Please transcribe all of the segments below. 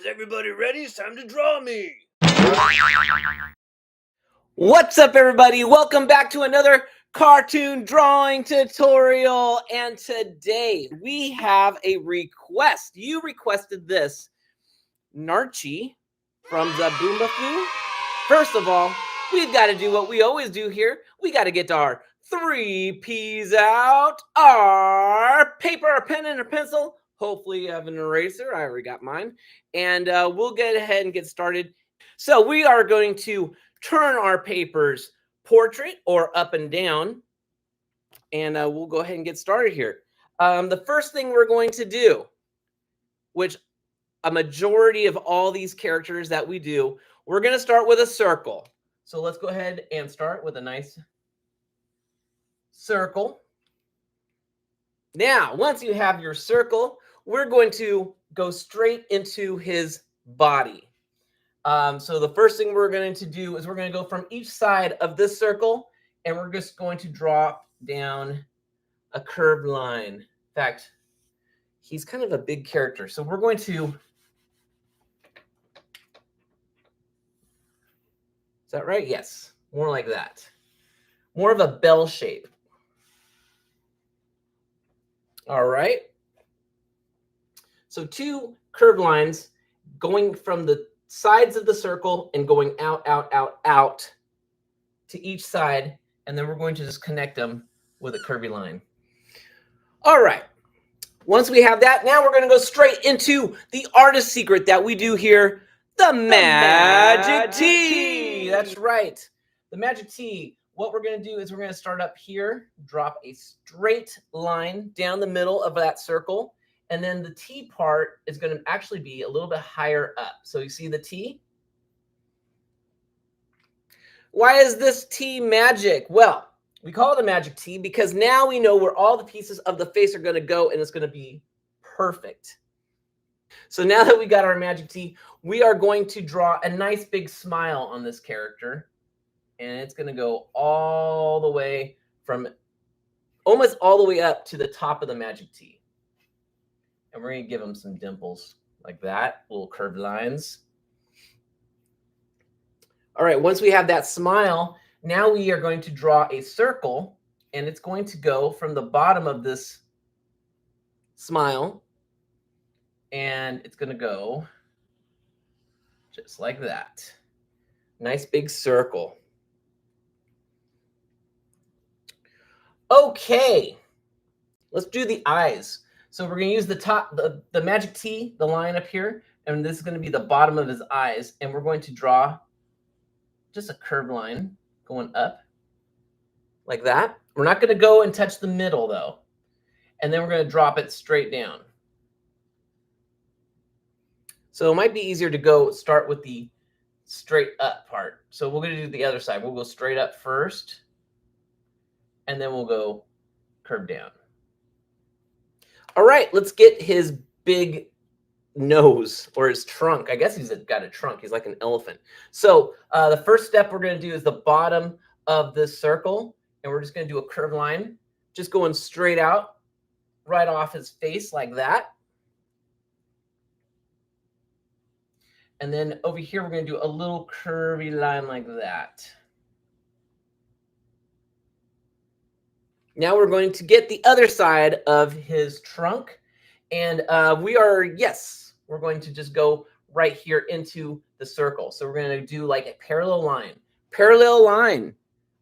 Is everybody ready? It's time to draw me. What's up, everybody? Welcome back to another cartoon drawing tutorial. And today we have a request. You requested this, Narchi from Zoboomafoo. First of all, we've got to do what we always do here. We got to get our 3 P's out. Our paper, a pen, and a pencil. Hopefully you have an eraser. I already got mine. And we'll get ahead and get started. So we are going to turn our papers portrait or up and down. And we'll go ahead and get started here. The first thing we're going to do, which a majority of all these characters that we do, we're going to start with a circle. So let's go ahead and start with a nice circle. Now, once you have your circle, we're going to go straight into his body. So the first thing we're going to do is we're going to go from each side of this circle, and we're just going to drop down a curved line. In fact, he's kind of a big character. So we're going to... Is that right? Yes. More like that. More of a bell shape. All right. So 2 curved lines going from the sides of the circle and going out, out, out, out to each side. And then we're going to just connect them with a curvy line. All right. Once we have that, now we're going to go straight into the artist secret that we do here, the Magic T. That's right. The Magic T. What we're going to do is we're going to start up here, drop a straight line down the middle of that circle. And then the T part is going to actually be a little bit higher up. So you see the T? Why is this T magic? Well, we call it a magic T because now we know where all the pieces of the face are going to go, and it's going to be perfect. So now that we got our magic T, we are going to draw a nice big smile on this character. And it's going to go all the way from almost all the way up to the top of the magic T. And we're going to give him some dimples like that, little curved lines. All right, once we have that smile, now we are going to draw a circle, and it's going to go from the bottom of this smile, and it's going to go just like that. Nice big circle. Okay, let's do the eyes. So we're going to use the top, the magic T, the line up here, and this is going to be the bottom of his eyes, and we're going to draw just a curved line going up like that. We're not going to go and touch the middle, though, and then we're going to drop it straight down. So it might be easier to start with the straight up part. So we're going to do the other side. We'll go straight up first, and then we'll go curve down. All right, let's get his big nose or his trunk. I guess he's got a trunk. He's like an elephant. So the first step we're going to do is the bottom of this circle, and we're just going to do a curved line, just going straight out right off his face like that. And then over here, we're going to do a little curvy line like that. Now we're going to get the other side of his trunk. And we're going to just go right here into the circle. So we're going to do like a parallel line. Parallel line.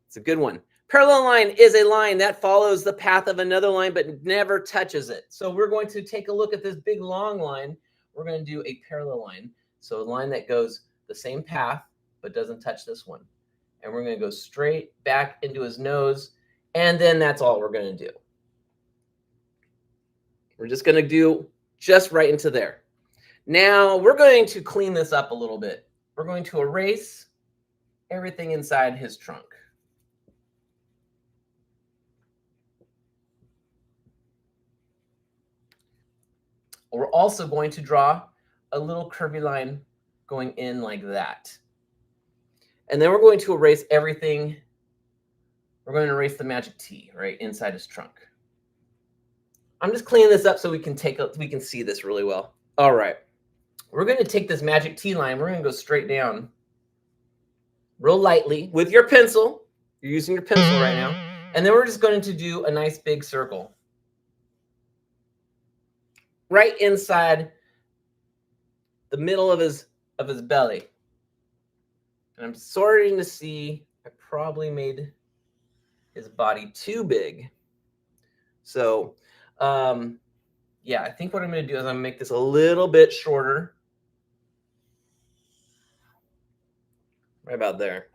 It's a good one. Parallel line is a line that follows the path of another line but never touches it. So we're going to take a look at this big long line. We're going to do a parallel line. So a line that goes the same path but doesn't touch this one. And we're going to go straight back into his nose. And then that's all we're going to do. We're just going to do just right into there. Now we're going to clean this up a little bit. We're going to erase everything inside his trunk. We're also going to draw a little curvy line going in like that. And then we're going to erase everything. We're going to erase the magic T right inside his trunk. I'm just cleaning this up so we can see this really well. All right. we're going to take this magic T line. We're going to go straight down real lightly with your pencil. You're using your pencil right now. And then we're just going to do a nice big circle right inside the middle of his belly. And I'm starting to see I probably made his body too big. So, yeah, I think what I'm going to do is I'm going to make this a little bit shorter. Right about there.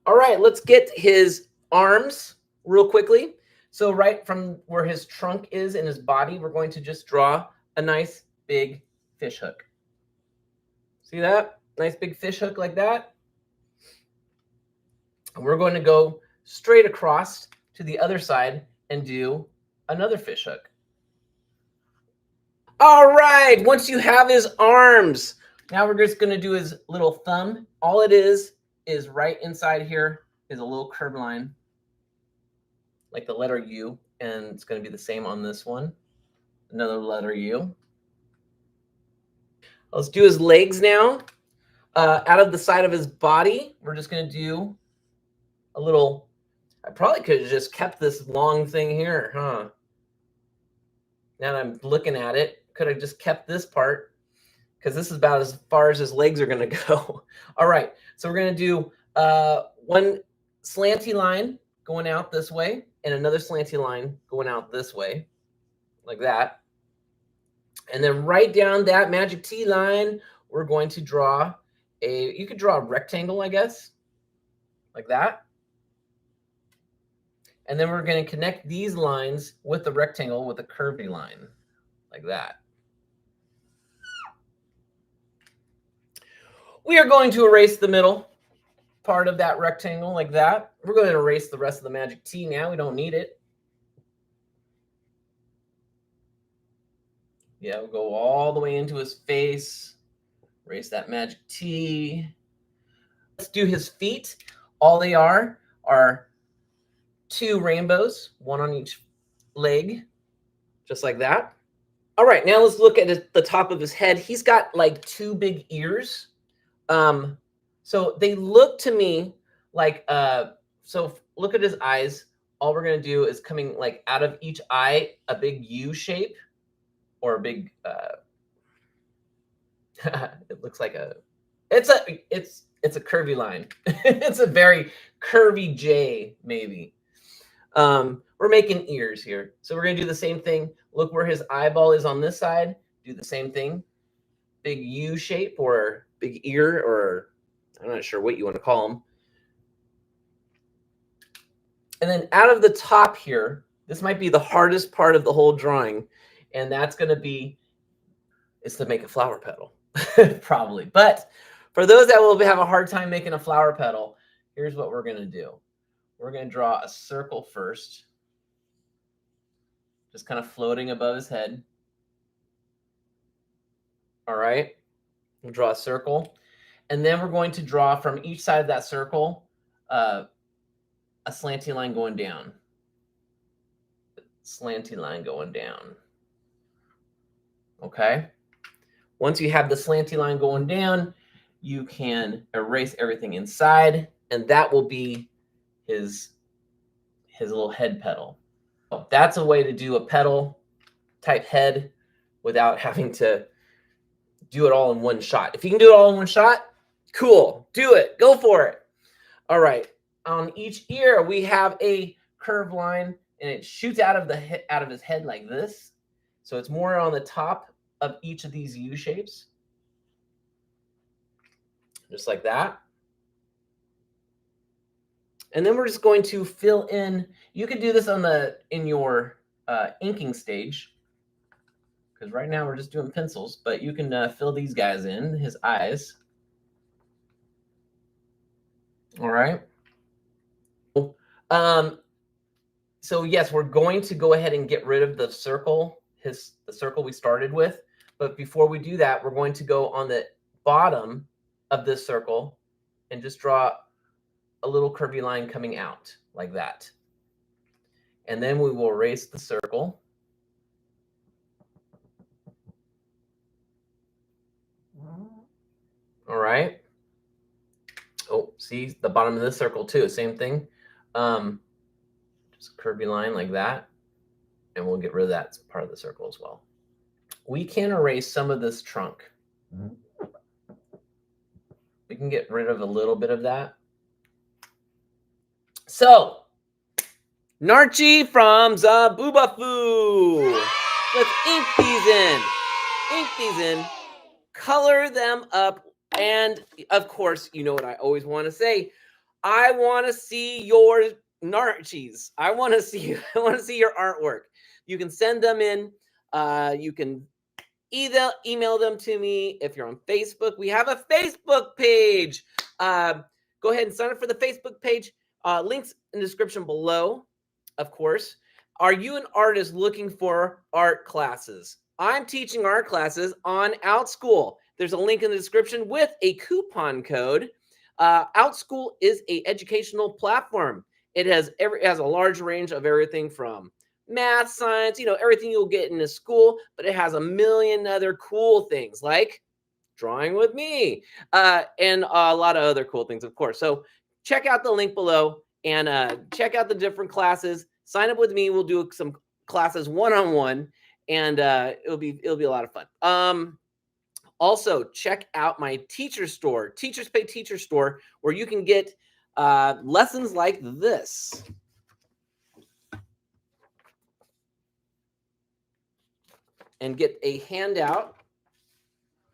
All right, let's get his arms real quickly. So right from where his trunk is in his body, we're going to just draw a nice big fish hook. See that? Nice big fish hook like that. And we're going to go straight across to the other side and do another fish hook. All right, once you have his arms, now we're just going to do his little thumb. All it is right inside here is a little curve line, like the letter U, and it's going to be the same on this one. Another letter U. Let's do his legs now. Out of the side of his body, we're just going to do a little, I probably could have just kept this long thing here, huh? Now that I'm looking at it, could have just kept this part because this is about as far as his legs are going to go. All right, so we're going to do one slanty line going out this way and another slanty line going out this way, like that. And then right down that magic T line, we're going to draw you could draw a rectangle, I guess, like that. And then we're going to connect these lines with the rectangle with a curvy line, like that. We are going to erase the middle part of that rectangle like that. We're going to erase the rest of the magic T now. We don't need it. Yeah, we'll go all the way into his face. Erase that magic T. Let's do his feet. All they are two rainbows, one on each leg, just like that. All right, now let's look at the top of his head. He's got like two big ears. So they look to me like, so look at his eyes. All we're going to do is coming like out of each eye, a big U shape or a big, it looks like it's a curvy line. It's a very curvy J maybe. We're making ears here. So we're going to do the same thing. Look where his eyeball is on this side. Do the same thing. Big U shape or big ear, or I'm not sure what you want to call them. And then out of the top here, this might be the hardest part of the whole drawing. And that's going to be, is to make a flower petal, probably. But for those that will have a hard time making a flower petal, here's what we're going to do. We're going to draw a circle first, just kind of floating above his head. All right. We'll draw a circle. And then we're going to draw from each side of that circle a slanty line going down. Slanty line going down. Okay. Once you have the slanty line going down, you can erase everything inside, and that will be his little head petal. So that's a way to do a petal type head without having to do it all in one shot. If you can do it all in one shot, cool. Do it. Go for it. All right. On each ear, we have a curved line, and it shoots out of his head like this. So it's more on the top of each of these U shapes, just like that. And then we're just going to fill in. You could do this in your inking stage, because right now we're just doing pencils, but you can fill these guys in, his eyes. All right. So yes, we're going to go ahead and get rid of the circle, the circle we started with. But before we do that, we're going to go on the bottom of this circle and just draw a little curvy line coming out like that. And then we will erase the circle. All right. Oh, see the bottom of this circle too, same thing. Just a curvy line like that. And we'll get rid of that part of the circle as well. We can erase some of this trunk. We can get rid of a little bit of that. So, Narchi from Zoboomafoo. Let's ink these in. Ink these in. Color them up. And, of course, you know what I always want to say. I want to see your Narchis. I want to see your artwork. You can send them in. You can either email them to me. If you're on Facebook, we have a Facebook page. Go ahead and sign up for the Facebook page. Links in the description below, of course. Are you an artist looking for art classes? I'm teaching art classes on OUTSCHOOL. There's a link in the description with a coupon code. OUTSCHOOL is an educational platform. It has a large range of everything from math, science, everything you'll get in a school, but it has a million other cool things like drawing with me and a lot of other cool things, of course. So check out the link below and check out the different classes. Sign up with me. We'll do some classes one-on-one, and it'll be a lot of fun. Also, check out my teacher store, Teachers Pay Teacher Store, where you can get lessons like this. And get a handout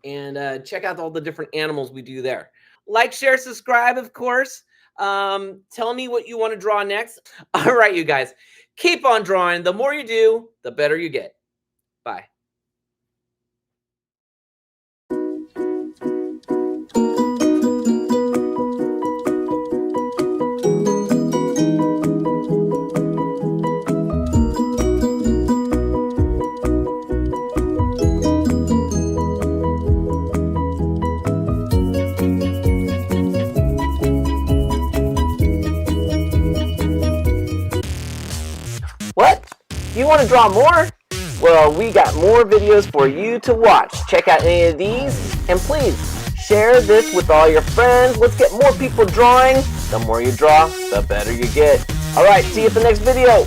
and check out all the different animals we do there. Like, share, subscribe, of course. Tell me what you want to draw next. All right, you guys, keep on drawing. The more you do, the better you get. Bye. What? You want to draw more? Well, we got more videos for you to watch. Check out any of these, and please share this with all your friends. Let's get more people drawing. The more you draw, the better you get. All right, see you at the next video.